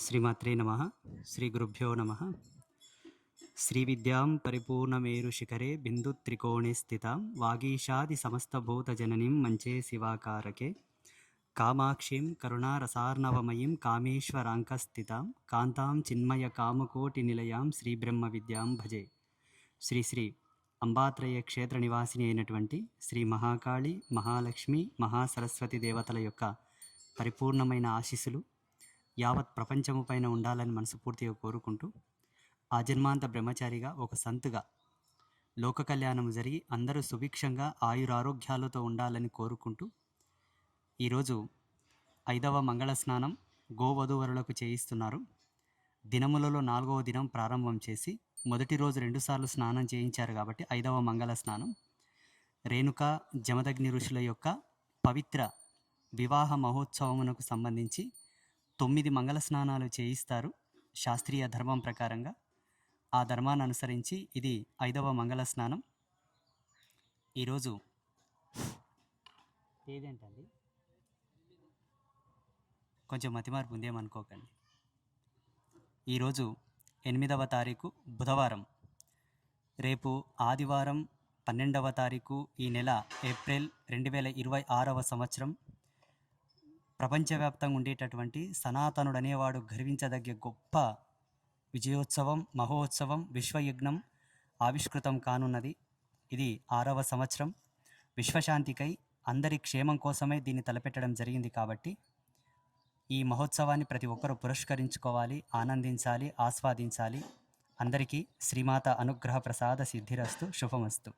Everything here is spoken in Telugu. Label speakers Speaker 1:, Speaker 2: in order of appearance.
Speaker 1: శ్రీమాత్రే నమః. శ్రీ గురుభ్యో నమః. శ్రీ విద్యాం పరిపూర్ణమేరు శిఖరే బిందు త్రికోణే స్థితాం వాగీషాది సమస్తభూత జననీం మంచే శివాకారకే కామాక్షీం కరుణారసార్ణవమయీం కామేశ్వరాంకస్థితాం కాంతాం చిన్మయ కామకోటి నిలయాం శ్రీ బ్రహ్మ విద్యాం భజే. శ్రీ శ్రీ అంబాత్రయ క్షేత్ర నివాసిని అయినటువంటి శ్రీ మహాకాళి, మహాలక్ష్మి, మహాసరస్వతి దేవతల యొక్క పరిపూర్ణమైన ఆశీస్సులు యావత్ ప్రపంచము పైన ఉండాలని మనస్ఫూర్తిగా కోరుకుంటూ, ఆ జన్మాంత బ్రహ్మచారిగా ఒక సంతుగా లోక కళ్యాణం జరిగి అందరూ సుభిక్షంగా ఆయురారోగ్యాలతో ఉండాలని కోరుకుంటూ, ఈరోజు 5వ మంగళ స్నానం గోవధూవరులకు చేయిస్తున్నారు. దినములలో 4వ దినం ప్రారంభం చేసి మొదటి రోజు 2 సార్లు స్నానం చేయించారు కాబట్టి 5వ మంగళ స్నానం. రేణుకా జమదగ్ని ఋషుల యొక్క పవిత్ర వివాహ మహోత్సవమునకు సంబంధించి 9 మంగళ స్నానాలు చేయిస్తారు శాస్త్రీయ ధర్మం ప్రకారంగా. ఆ ధర్మాన్ని అనుసరించి ఇది 5వ మంగళ స్నానం. ఈరోజు ఏదేంటండి, కొంచెం మతిమార్పు ఉందేమనుకోకండి. ఈరోజు 8వ తారీఖు బుధవారం, రేపు ఆదివారం 12వ తారీఖు ఈ నెల ఏప్రిల్ 2026వ సంవత్సరం. ప్రపంచవ్యాప్తంగా ఉండేటటువంటి సనాతనుడనేవాడు గర్వించదగ్గ గొప్ప విజయోత్సవం, మహోత్సవం, విశ్వయజ్ఞం ఆవిష్కృతం కానున్నది. ఇది 6వ సంవత్సరం. విశ్వశాంతికై, అందరి క్షేమం కోసమే దీన్ని తలపెట్టడం జరిగింది. కాబట్టి ఈ మహోత్సవాన్ని ప్రతి ఒక్కరూ పురస్కరించుకోవాలి, ఆనందించాలి, ఆస్వాదించాలి. అందరికీ శ్రీమాత అనుగ్రహ ప్రసాద సిద్ధిరస్తు. శుభమస్తు.